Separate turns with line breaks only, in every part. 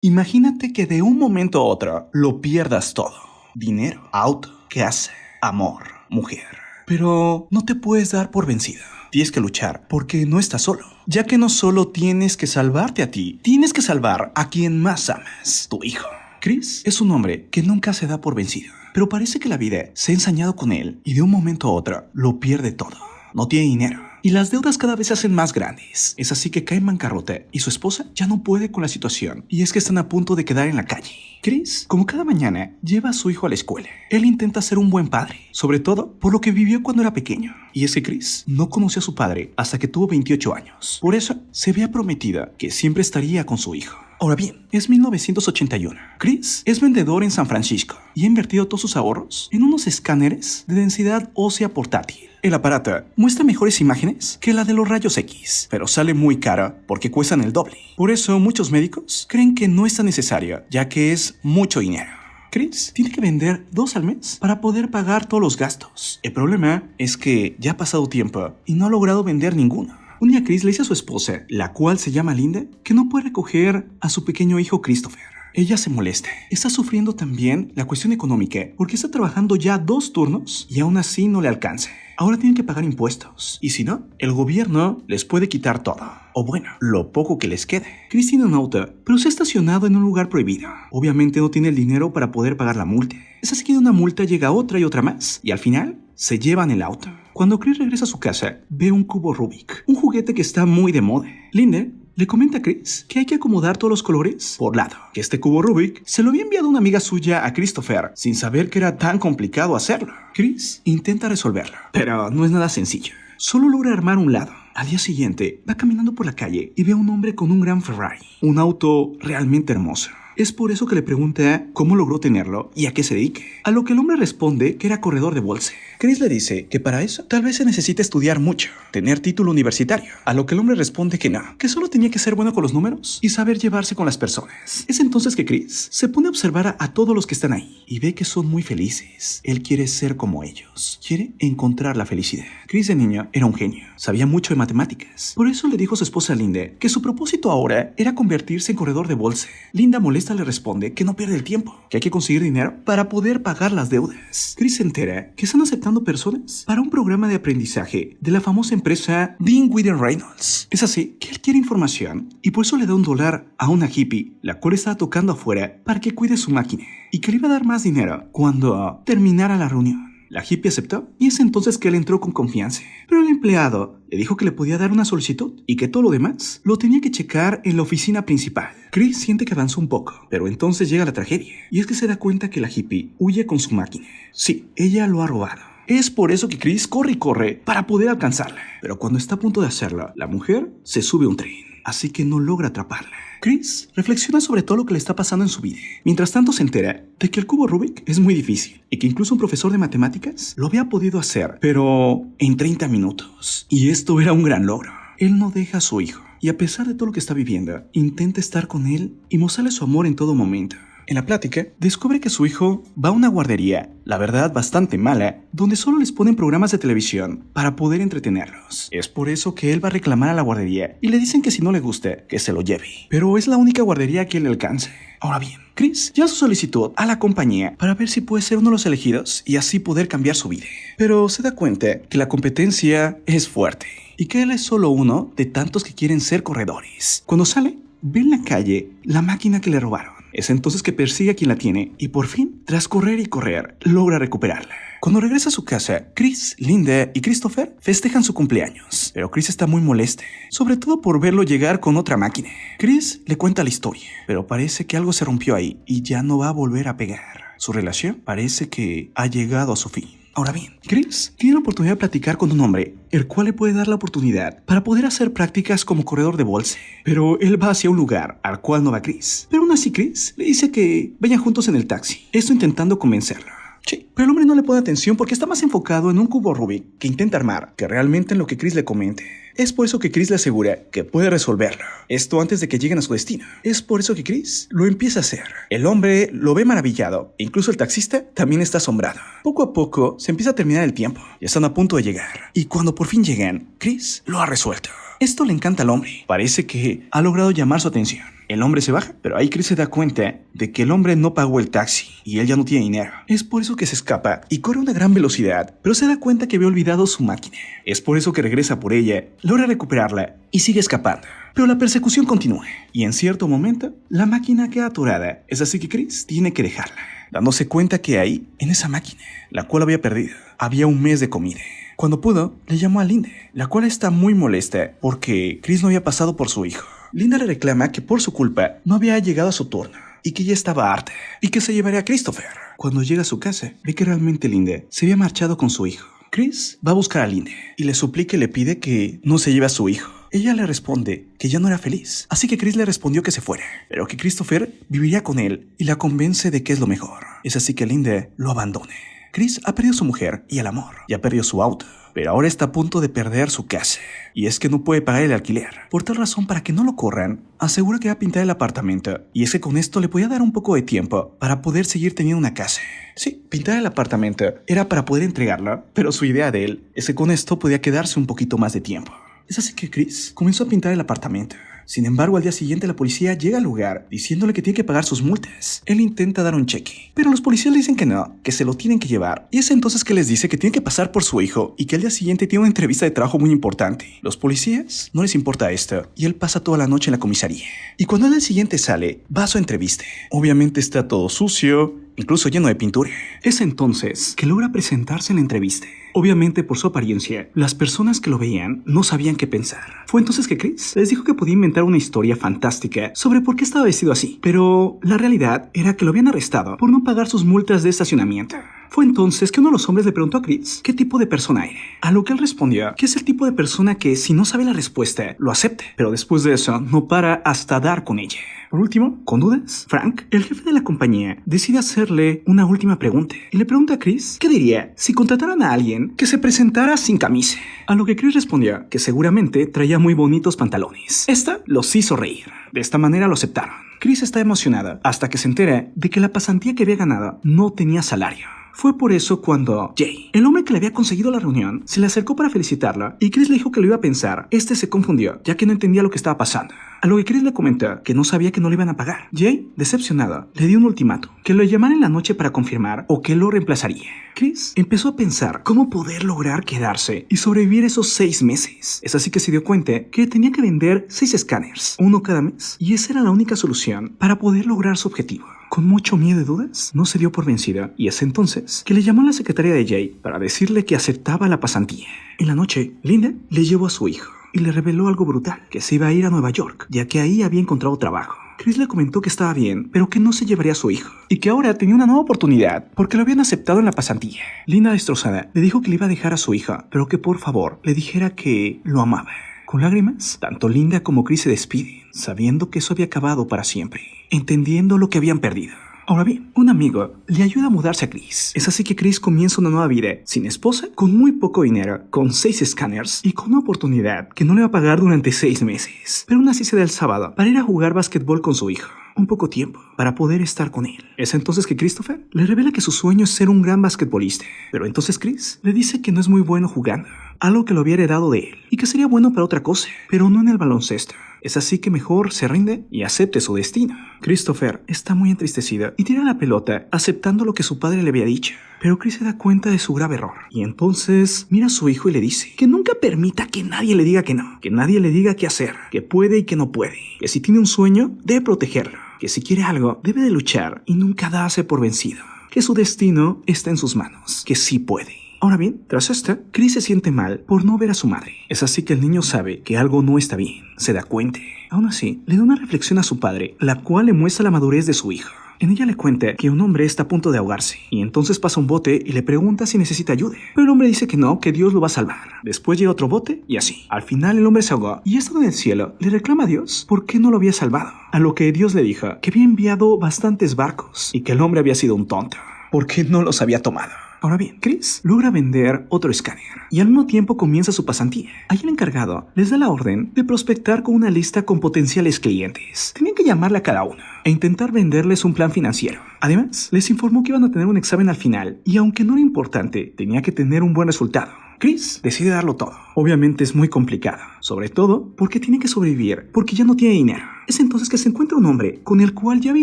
Imagínate que de un momento a otro lo pierdas todo. Dinero, auto, casa, amor, mujer. Pero no te puedes dar por vencida. Tienes que luchar porque no estás solo. Ya que no solo tienes que salvarte a ti, tienes que salvar a quien más amas, tu hijo. Chris es un hombre que nunca se da por vencido. Pero parece que la vida se ha ensañado con él y de un momento a otro lo pierde todo. No tiene dinero. Y las deudas cada vez se hacen más grandes. Es así que cae en bancarrota y su esposa ya no puede con la situación. Y es que están a punto de quedar en la calle. Chris, como cada mañana, lleva a su hijo a la escuela. Él intenta ser un buen padre, sobre todo por lo que vivió cuando era pequeño. Y es que Chris no conoció a su padre hasta que tuvo 28 años. Por eso, se había prometido que siempre estaría con su hijo. Ahora bien, es 1981. Chris es vendedor en San Francisco y ha invertido todos sus ahorros en unos escáneres de densidad ósea portátil. El aparato muestra mejores imágenes que la de los rayos X, pero sale muy caro porque cuestan el doble. Por eso muchos médicos creen que no es tan necesario, ya que es mucho dinero. Chris tiene que vender 2 al mes para poder pagar todos los gastos. El problema es que ya ha pasado tiempo y no ha logrado vender ninguno. Un día Chris le dice a su esposa, la cual se llama Linda, que no puede recoger a su pequeño hijo Christopher. Ella se molesta. Está sufriendo también la cuestión económica porque está trabajando ya 2 turnos y aún así no le alcanza. Ahora tienen que pagar impuestos y si no, el gobierno les puede quitar todo. O bueno, lo poco que les quede. Chris tiene un auto, pero se ha estacionado en un lugar prohibido. Obviamente no tiene el dinero para poder pagar la multa. Es así que de una multa llega otra y otra más y al final se llevan el auto. Cuando Chris regresa a su casa, ve un cubo Rubik, un juguete que está muy de moda. Linda le comenta a Chris que hay que acomodar todos los colores por lado, que este cubo Rubik se lo había enviado una amiga suya a Christopher sin saber que era tan complicado hacerlo. Chris intenta resolverlo, pero no es nada sencillo. Solo logra armar un lado. Al día siguiente, va caminando por la calle y ve a un hombre con un gran Ferrari, un auto realmente hermoso. Es por eso que le pregunta cómo logró tenerlo y a qué se dedique. A lo que el hombre responde que era corredor de bolsa. Chris le dice que para eso tal vez se necesita estudiar mucho, tener título universitario. A lo que el hombre responde que no, que solo tenía que ser bueno con los números y saber llevarse con las personas. Es entonces que Chris se pone a observar a todos los que están ahí y ve que son muy felices. Él quiere ser como ellos, quiere encontrar la felicidad. Chris de niño era un genio, sabía mucho de matemáticas. Por eso le dijo a su esposa Linda que su propósito ahora era convertirse en corredor de bolsa. Linda molesta le responde que no pierde el tiempo, que hay que conseguir dinero para poder pagar las deudas. Chris se entera que están aceptando personas para un programa de aprendizaje de la famosa empresa Dean Witter Reynolds. Es así que él quiere información y por eso le da $1 a una hippie, la cual estaba tocando afuera para que cuide su máquina y que le iba a dar más dinero cuando terminara la reunión. La hippie aceptó y es entonces que él entró con confianza. Pero el empleado le dijo que le podía dar una solicitud y que todo lo demás lo tenía que checar en la oficina principal. Chris siente que avanzó un poco, pero entonces llega la tragedia. Y es que se da cuenta que la hippie huye con su máquina. Sí, ella lo ha robado. Es por eso que Chris corre y corre para poder alcanzarla. Pero cuando está a punto de hacerlo, la mujer se sube a un tren, así que no logra atraparla. Chris reflexiona sobre todo lo que le está pasando en su vida. Mientras tanto se entera de que el cubo Rubik es muy difícil y que incluso un profesor de matemáticas lo había podido hacer, pero en 30 minutos. Y esto era un gran logro. Él no deja a su hijo y a pesar de todo lo que está viviendo, intenta estar con él y mostrarle su amor en todo momento. En la plática, descubre que su hijo va a una guardería, la verdad bastante mala, donde solo les ponen programas de televisión para poder entretenerlos. Es por eso que él va a reclamar a la guardería y le dicen que si no le gusta, que se lo lleve. Pero es la única guardería que le alcanza. Ahora bien, Chris lleva su solicitud a la compañía para ver si puede ser uno de los elegidos y así poder cambiar su vida. Pero se da cuenta que la competencia es fuerte y que él es solo uno de tantos que quieren ser corredores. Cuando sale, ve en la calle la máquina que le robaron. Es entonces que persigue a quien la tiene y por fin, tras correr y correr, logra recuperarla. Cuando regresa a su casa, Chris, Linda y Christopher festejan su cumpleaños. Pero Chris está muy molesta, sobre todo por verlo llegar con otra máquina. Chris le cuenta la historia, pero parece que algo se rompió ahí y ya no va a volver a pegar. Su relación parece que ha llegado a su fin. Ahora bien, Chris tiene la oportunidad de platicar con un hombre, el cual le puede dar la oportunidad para poder hacer prácticas como corredor de bolsa. Pero él va hacia un lugar al cual no va Chris. Pero aún así Chris le dice que vayan juntos en el taxi, esto intentando convencerlo. Sí, pero el hombre no le pone atención porque está más enfocado en un cubo Rubik que intenta armar que realmente en lo que Chris le comente. Es por eso que Chris le asegura que puede resolverlo. Esto antes de que lleguen a su destino. Es por eso que Chris lo empieza a hacer. El hombre lo ve maravillado. E incluso el taxista también está asombrado. Poco a poco se empieza a terminar el tiempo. Ya están a punto de llegar. Y cuando por fin llegan, Chris lo ha resuelto. Esto le encanta al hombre. Parece que ha logrado llamar su atención. El hombre se baja, pero ahí Chris se da cuenta de que el hombre no pagó el taxi y él ya no tiene dinero. Es por eso que se escapa y corre a una gran velocidad, pero se da cuenta que había olvidado su máquina. Es por eso que regresa por ella, logra recuperarla y sigue escapando. Pero la persecución continúa y en cierto momento la máquina queda atorada. Es así que Chris tiene que dejarla, dándose cuenta que ahí, en esa máquina, la cual había perdido, había un mes de comida. Cuando pudo, le llamó a Linda, la cual está muy molesta porque Chris no había pasado por su hijo. Linda le reclama que por su culpa no había llegado a su turno y que ya estaba harta y que se llevaría a Christopher. Cuando llega a su casa, ve que realmente Linda se había marchado con su hijo. Chris va a buscar a Linda y le suplica y le pide que no se lleve a su hijo. Ella le responde que ya no era feliz, así que Chris le respondió que se fuera, pero que Christopher viviría con él y la convence de que es lo mejor. Es así que Linda lo abandona. Chris ha perdido a su mujer y el amor, y ha perdido su auto, pero ahora está a punto de perder su casa. Y es que no puede pagar el alquiler. Por tal razón, para que no lo corran, asegura que va a pintar el apartamento. Y es que con esto le podía dar un poco de tiempo para poder seguir teniendo una casa. Sí, pintar el apartamento era para poder entregarla, pero su idea de él es que con esto podía quedarse un poquito más de tiempo. Es así que Chris comenzó a pintar el apartamento. Sin embargo, al día siguiente la policía llega al lugar diciéndole que tiene que pagar sus multas. Él intenta dar un cheque, pero los policías le dicen que no, que se lo tienen que llevar. Y es entonces que les dice que tiene que pasar por su hijo y que al día siguiente tiene una entrevista de trabajo muy importante. Los policías no les importa esto y él pasa toda la noche en la comisaría. Y cuando al día siguiente sale, va a su entrevista. Obviamente está todo sucio, incluso lleno de pintura. Es entonces que logra presentarse en la entrevista. Obviamente, por su apariencia, las personas que lo veían no sabían qué pensar. Fue entonces que Chris les dijo que podía inventar una historia fantástica sobre por qué estaba vestido así, pero la realidad era que lo habían arrestado por no pagar sus multas de estacionamiento. Fue entonces que uno de los hombres le preguntó a Chris qué tipo de persona era, a lo que él respondió que es el tipo de persona que si no sabe la respuesta, lo acepte, pero después de eso no para hasta dar con ella. Por último, con dudas, Frank, el jefe de la compañía, decide hacerle una última pregunta y le pregunta a Chris qué diría si contrataran a alguien que se presentara sin camisa, a lo que Chris respondió que seguramente traía muy bonitos pantalones. Esta los hizo reír. De esta manera lo aceptaron. Chris está emocionada hasta que se entera de que la pasantía que había ganado no tenía salario. Fue por eso cuando Jay, el hombre que le había conseguido la reunión, se le acercó para felicitarla y Chris le dijo que lo iba a pensar. Este se confundió, ya que no entendía lo que estaba pasando. A lo que Chris le comentó que no sabía que no le iban a pagar. Jay, decepcionado, le dio un ultimátum, que lo llamara en la noche para confirmar o que lo reemplazaría. Chris empezó a pensar cómo poder lograr quedarse y sobrevivir esos 6 meses. Es así que se dio cuenta que tenía que vender 6 escáneres, uno cada mes, y esa era la única solución para poder lograr su objetivo. Con mucho miedo y dudas, no se dio por vencida y es entonces que le llamó a la secretaria de Jay para decirle que aceptaba la pasantía. En la noche, Linda le llevó a su hijo y le reveló algo brutal, que se iba a ir a Nueva York, ya que ahí había encontrado trabajo. Chris le comentó que estaba bien, pero que no se llevaría a su hijo, y que ahora tenía una nueva oportunidad, porque lo habían aceptado en la pasantía. Linda, destrozada, le dijo que le iba a dejar a su hija, pero que por favor le dijera que lo amaba. Con lágrimas, tanto Linda como Chris se despiden, sabiendo que eso había acabado para siempre, entendiendo lo que habían perdido. Ahora bien, un amigo le ayuda a mudarse a Chris. Es así que Chris comienza una nueva vida, sin esposa, con muy poco dinero, con 6 escáneres y con una oportunidad que no le va a pagar durante 6 meses. Pero aún así se da el sábado para ir a jugar básquetbol con su hijo. Un poco tiempo para poder estar con él. Es entonces que Christopher le revela que su sueño es ser un gran basquetbolista. Pero entonces Chris le dice que no es muy bueno jugando, algo que lo había heredado de él, y que sería bueno para otra cosa, pero no en el baloncesto. Es así que mejor se rinde y acepte su destino. Christopher está muy entristecido y tira la pelota aceptando lo que su padre le había dicho. Pero Chris se da cuenta de su grave error y entonces mira a su hijo y le dice que nunca permita que nadie le diga que no, que nadie le diga qué hacer, que puede y que no puede, que si tiene un sueño debe protegerlo, que si quiere algo debe de luchar y nunca darse por vencido, que su destino está en sus manos, que sí puede. Ahora bien, tras esto, Chris se siente mal por no ver a su madre. Es así que el niño sabe que algo no está bien, se da cuenta. Aún así, le da una reflexión a su padre, la cual le muestra la madurez de su hijo. En ella le cuenta que un hombre está a punto de ahogarse, y entonces pasa un bote y le pregunta si necesita ayuda. Pero el hombre dice que no, que Dios lo va a salvar. Después llega otro bote y así. Al final el hombre se ahogó, y estando en el cielo, le reclama a Dios por qué no lo había salvado. A lo que Dios le dijo que había enviado bastantes barcos, y que el hombre había sido un tonto, porque no los había tomado. Ahora bien, Chris logra vender otro escáner y al mismo tiempo comienza su pasantía. Ahí el encargado les da la orden de prospectar con una lista con potenciales clientes. Tenían que llamarle a cada uno e intentar venderles un plan financiero. Además, les informó que iban a tener un examen al final y aunque no era importante, tenía que tener un buen resultado. Chris decide darlo todo. Obviamente es muy complicado, sobre todo porque tiene que sobrevivir, porque ya no tiene dinero. Es entonces que se encuentra un hombre con el cual ya había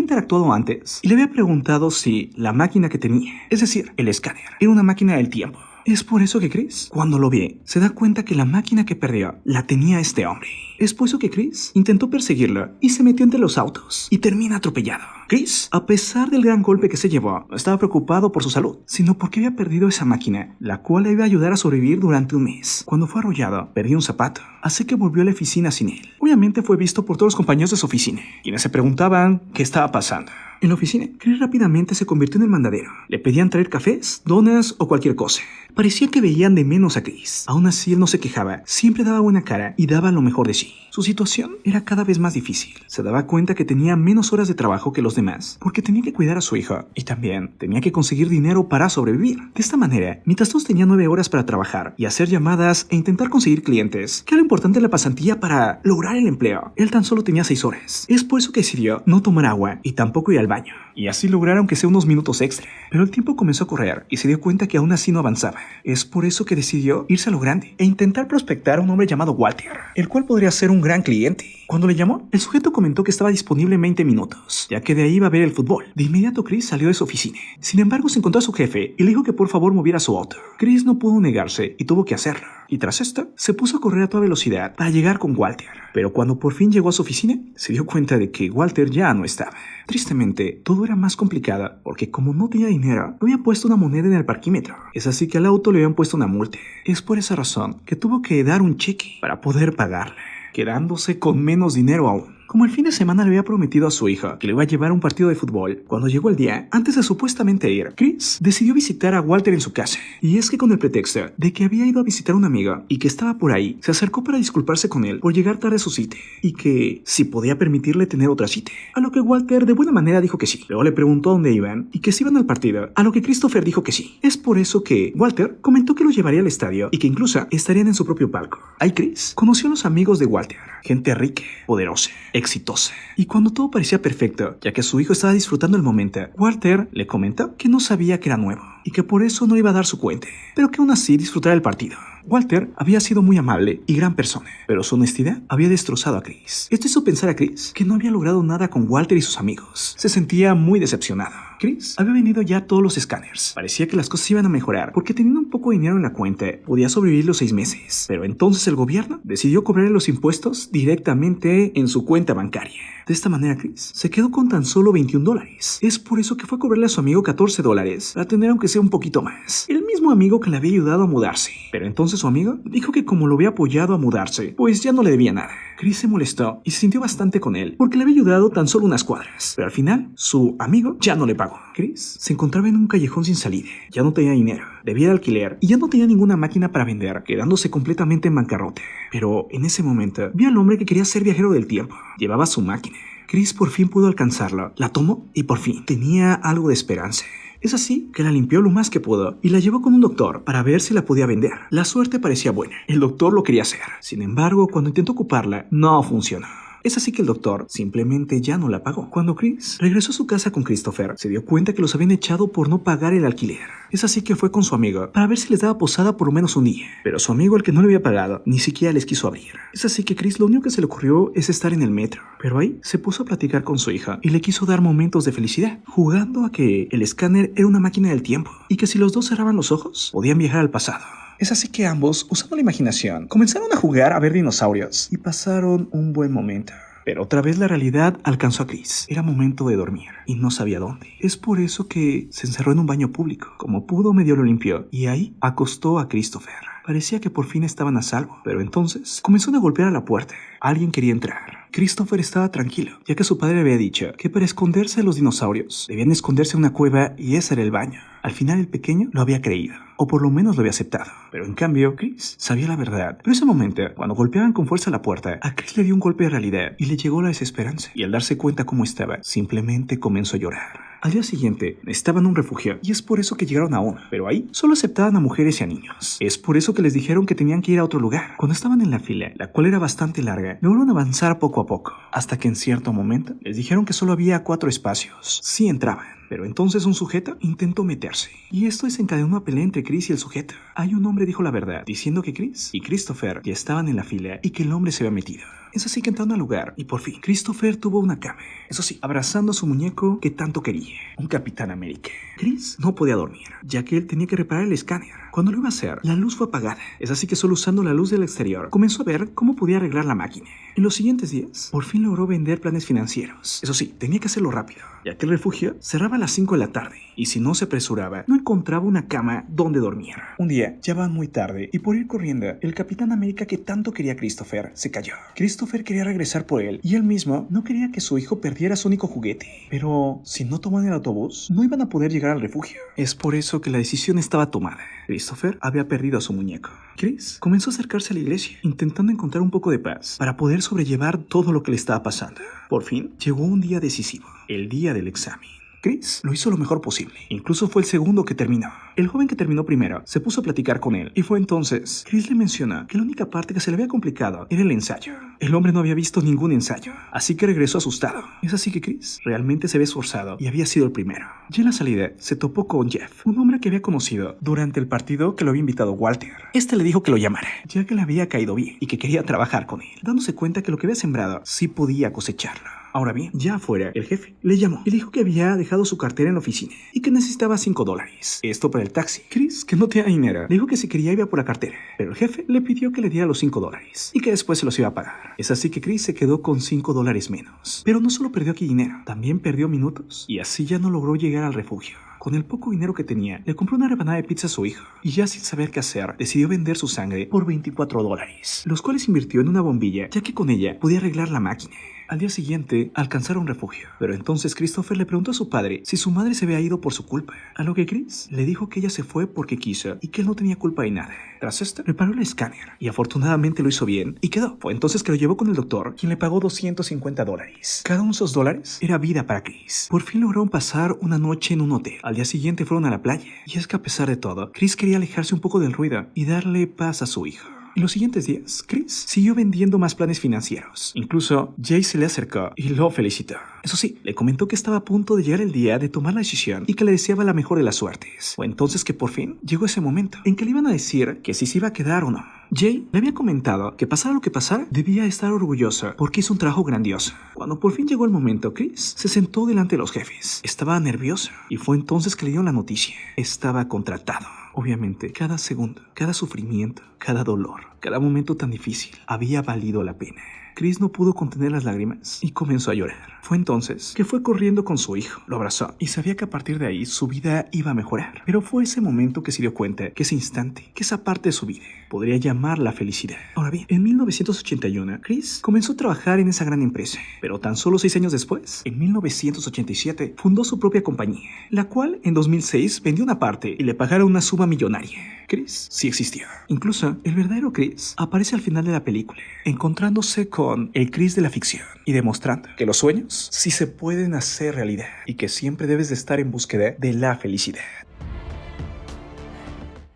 interactuado antes y le había preguntado si la máquina que tenía, es decir, el escáner, era una máquina del tiempo. Es por eso que Chris, cuando lo ve, se da cuenta que la máquina que perdió la tenía este hombre. Es por eso que Chris intentó perseguirlo y se metió entre los autos y termina atropellado. Chris, a pesar del gran golpe que se llevó, no estaba preocupado por su salud, sino porque había perdido esa máquina, la cual le iba a ayudar a sobrevivir durante un mes. Cuando fue arrollado, perdió un zapato, así que volvió a la oficina sin él. Obviamente fue visto por todos los compañeros de su oficina, quienes se preguntaban qué estaba pasando. En la oficina, Chris rápidamente se convirtió en el mandadero. Le pedían traer cafés, donas o cualquier cosa. Parecía que veían de menos a Chris. Aún así, él no se quejaba, siempre daba buena cara y daba lo mejor de sí. Su situación era cada vez más difícil. Se daba cuenta que tenía menos horas de trabajo que los demás, porque tenía que cuidar a su hijo y también tenía que conseguir dinero para sobrevivir. De esta manera, mientras todos tenían 9 horas para trabajar y hacer llamadas e intentar conseguir clientes, que era lo importante de la pasantía para lograr el empleo, él tan solo tenía 6 horas. Es por eso que decidió no tomar agua y tampoco ir al baño, y así lograr aunque sea unos minutos extra. Pero el tiempo comenzó a correr y se dio cuenta que aún así no avanzaba. Es por eso que decidió irse a lo grande e intentar prospectar a un hombre llamado Walter, el cual podría ser un gran cliente. Cuando le llamó, el sujeto comentó que estaba disponible en 20 minutos, ya que de ahí iba a ver el fútbol. De inmediato Chris salió de su oficina. Sin embargo, se encontró a su jefe y le dijo que por favor moviera su auto. Chris no pudo negarse y tuvo que hacerlo. Y tras esto, se puso a correr a toda velocidad para llegar con Walter. Pero cuando por fin llegó a su oficina, se dio cuenta de que Walter ya no estaba. Tristemente, todo era más complicado porque como no tenía dinero, no había puesto una moneda en el parquímetro. Es así que al auto le habían puesto una multa. Es por esa razón que tuvo que dar un cheque para poder pagarle, quedándose con menos dinero aún. Como el fin de semana le había prometido a su hija que le iba a llevar a un partido de fútbol, cuando llegó el día, antes de supuestamente ir, Chris decidió visitar a Walter en su casa. Y es que con el pretexto de que había ido a visitar a un amigo y que estaba por ahí, se acercó para disculparse con él por llegar tarde a su cita y que si podía permitirle tener otra cita. A lo que Walter de buena manera dijo que sí. Luego le preguntó a dónde iban y que si iban al partido, a lo que Christopher dijo que sí. Es por eso que Walter comentó que los llevaría al estadio y que incluso estarían en su propio palco. Ahí Chris conoció a los amigos de Walter, gente rica, poderosa, exitosa. Y cuando todo parecía perfecto, ya que su hijo estaba disfrutando el momento, Walter le comentó que no sabía que era nuevo y que por eso no iba a dar su cuenta, pero que aún así disfrutara el partido. Walter había sido muy amable y gran persona, pero su honestidad había destrozado a Chris. Esto hizo pensar a Chris que no había logrado nada con Walter y sus amigos. Se sentía muy decepcionado. Chris había venido ya todos los escáneres. Parecía que las cosas iban a mejorar porque teniendo un poco de dinero en la cuenta podía sobrevivir los 6 meses. Pero entonces el gobierno decidió cobrarle los impuestos directamente en su cuenta bancaria. De esta manera Chris se quedó con tan solo $21. Es por eso que fue a cobrarle a su amigo $14 para tener aunque sea un poquito más. El mismo amigo que le había ayudado a mudarse. Pero entonces su amigo dijo que como lo había apoyado a mudarse, pues ya no le debía nada. Chris se molestó y se sintió bastante con él porque le había ayudado tan solo unas cuadras. Pero al final, su amigo ya no le pagó. Chris se encontraba en un callejón sin salida. Ya no tenía dinero, debía de alquiler y ya no tenía ninguna máquina para vender, quedándose completamente en bancarrota. Pero en ese momento, vio al hombre que quería ser viajero del tiempo. Llevaba su máquina. Chris por fin pudo alcanzarla, la tomó y por fin tenía algo de esperanza. Es así que la limpió lo más que pudo y la llevó con un doctor para ver si la podía vender. La suerte parecía buena. El doctor lo quería hacer. Sin embargo, cuando intentó ocuparla, no funcionó. Es así que el doctor simplemente ya no la pagó. Cuando Chris regresó a su casa con Christopher, se dio cuenta que los habían echado por no pagar el alquiler. Es así que fue con su amigo para ver si les daba posada por lo menos un día. Pero su amigo, el que no le había pagado, ni siquiera les quiso abrir. Es así que Chris lo único que se le ocurrió es estar en el metro. Pero ahí se puso a platicar con su hija y le quiso dar momentos de felicidad, jugando a que el escáner era una máquina del tiempo y que si los dos cerraban los ojos, podían viajar al pasado. Es así que ambos, usando la imaginación, comenzaron a jugar a ver dinosaurios y pasaron un buen momento. Pero otra vez la realidad alcanzó a Chris. Era momento de dormir y no sabía dónde. Es por eso que se encerró en un baño público. Como pudo, medio lo limpió y ahí acostó a Christopher. Parecía que por fin estaban a salvo, pero entonces comenzaron a golpear a la puerta. Alguien quería entrar. Christopher estaba tranquilo, ya que su padre había dicho que para esconderse de los dinosaurios debían esconderse en una cueva y ese era el baño. Al final el pequeño lo había creído, o por lo menos lo había aceptado. Pero en cambio, Chris sabía la verdad. Pero ese momento, cuando golpeaban con fuerza la puerta, a Chris le dio un golpe de realidad y le llegó la desesperanza. Y al darse cuenta cómo estaba, simplemente comenzó a llorar. Al día siguiente, estaban en un refugio y es por eso que llegaron a uno, pero ahí solo aceptaban a mujeres y a niños. Es por eso que les dijeron que tenían que ir a otro lugar. Cuando estaban en la fila, la cual era bastante larga, lograron avanzar poco a poco, hasta que en cierto momento les dijeron que solo había 4 espacios. Sí entraban. Pero entonces un sujeto intentó meterse, y esto desencadenó una pelea entre Chris y el sujeto. Ahí un hombre dijo la verdad, diciendo que Chris y Christopher ya estaban en la fila y que el hombre se había metido. Es así que entraron al lugar y por fin Christopher tuvo una cama. Eso sí, abrazando a su muñeco que tanto quería, un Capitán América. Chris no podía dormir, ya que él tenía que reparar el escáner. Cuando lo iba a hacer, la luz fue apagada. Es así que solo usando la luz del exterior, comenzó a ver cómo podía arreglar la máquina. En los siguientes días, por fin logró vender planes financieros. Eso sí, tenía que hacerlo rápido, ya que el refugio cerraba a las 5 de la tarde. Y si no se apresuraba, no encontraba una cama donde dormir. Un día, ya van muy tarde, y por ir corriendo, el Capitán América que tanto quería a Christopher, se cayó. Christopher quería regresar por él, y él mismo no quería que su hijo perdiera su único juguete. Pero, si no tomaban el autobús, no iban a poder llegar al refugio. Es por eso que la decisión estaba tomada. Christopher había perdido a su muñeco. Chris comenzó a acercarse a la iglesia, intentando encontrar un poco de paz para poder sobrellevar todo lo que le estaba pasando. Por fin, llegó un día decisivo, el día del examen. Chris lo hizo lo mejor posible, incluso fue el segundo que terminó. El joven que terminó primero se puso a platicar con él y fue entonces Chris le mencionó que la única parte que se le había complicado era el ensayo. El hombre no había visto ningún ensayo, así que regresó asustado. Es así que Chris realmente se había esforzado y había sido el primero. Ya en la salida se topó con Jeff, un hombre que había conocido durante el partido que lo había invitado Walter. Este le dijo que lo llamara, ya que le había caído bien y que quería trabajar con él, dándose cuenta que lo que había sembrado sí podía cosecharlo. Ahora bien, ya afuera, el jefe le llamó y dijo que había dejado su cartera en la oficina y que necesitaba $5. Esto para el taxi. Chris, que no tenía dinero, le dijo que si quería iba por la cartera, pero el jefe le pidió que le diera los $5 y que después se los iba a pagar. Es así que Chris se quedó con $5 menos. Pero no solo perdió aquí dinero, también perdió minutos y así ya no logró llegar al refugio. Con el poco dinero que tenía, le compró una rebanada de pizza a su hijo y ya sin saber qué hacer, decidió vender su sangre por $24, los cuales invirtió en una bombilla, ya que con ella podía arreglar la máquina. Al día siguiente, alcanzaron refugio, pero entonces Christopher le preguntó a su padre si su madre se había ido por su culpa, a lo que Chris le dijo que ella se fue porque quiso y que él no tenía culpa de nada. Tras esto, reparó el escáner y afortunadamente lo hizo bien y quedó. Fue entonces que lo llevó con el doctor, quien le pagó $250. Cada uno de esos dólares era vida para Chris. Por fin lograron pasar una noche en un hotel. Al día siguiente fueron a la playa, y es que a pesar de todo, Chris quería alejarse un poco del ruido y darle paz a su hijo. En los siguientes días, Chris siguió vendiendo más planes financieros. Incluso, Jay se le acercó y lo felicitó. Eso sí, le comentó que estaba a punto de llegar el día de tomar la decisión y que le deseaba la mejor de las suertes. Fue entonces que por fin llegó ese momento en que le iban a decir que si se iba a quedar o no. Jay le había comentado que pasara lo que pasara, debía estar orgulloso porque hizo un trabajo grandioso. Cuando por fin llegó el momento, Chris se sentó delante de los jefes. Estaba nervioso y fue entonces que le dieron la noticia. Estaba contratado. Obviamente, cada segundo, cada sufrimiento, cada dolor, cada momento tan difícil había valido la pena. Chris no pudo contener las lágrimas y comenzó a llorar. Fue entonces que fue corriendo con su hijo, lo abrazó y sabía que a partir de ahí su vida iba a mejorar. Pero fue ese momento que se dio cuenta que ese instante, que esa parte de su vida, podría llamar la felicidad. Ahora bien, en 1981, Chris comenzó a trabajar en esa gran empresa, pero tan solo 6 años después, en 1987, fundó su propia compañía, la cual en 2006 vendió una parte y le pagaron una suma millonaria. Chris sí existió. Incluso, el verdadero Chris aparece al final de la película, encontrándose con el Chris de la ficción y demostrando que los sueños sí se pueden hacer realidad y que siempre debes de estar en búsqueda de la felicidad.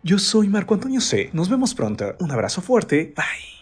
Yo soy Marco Antonio C. Nos vemos pronto. Un abrazo fuerte. Bye.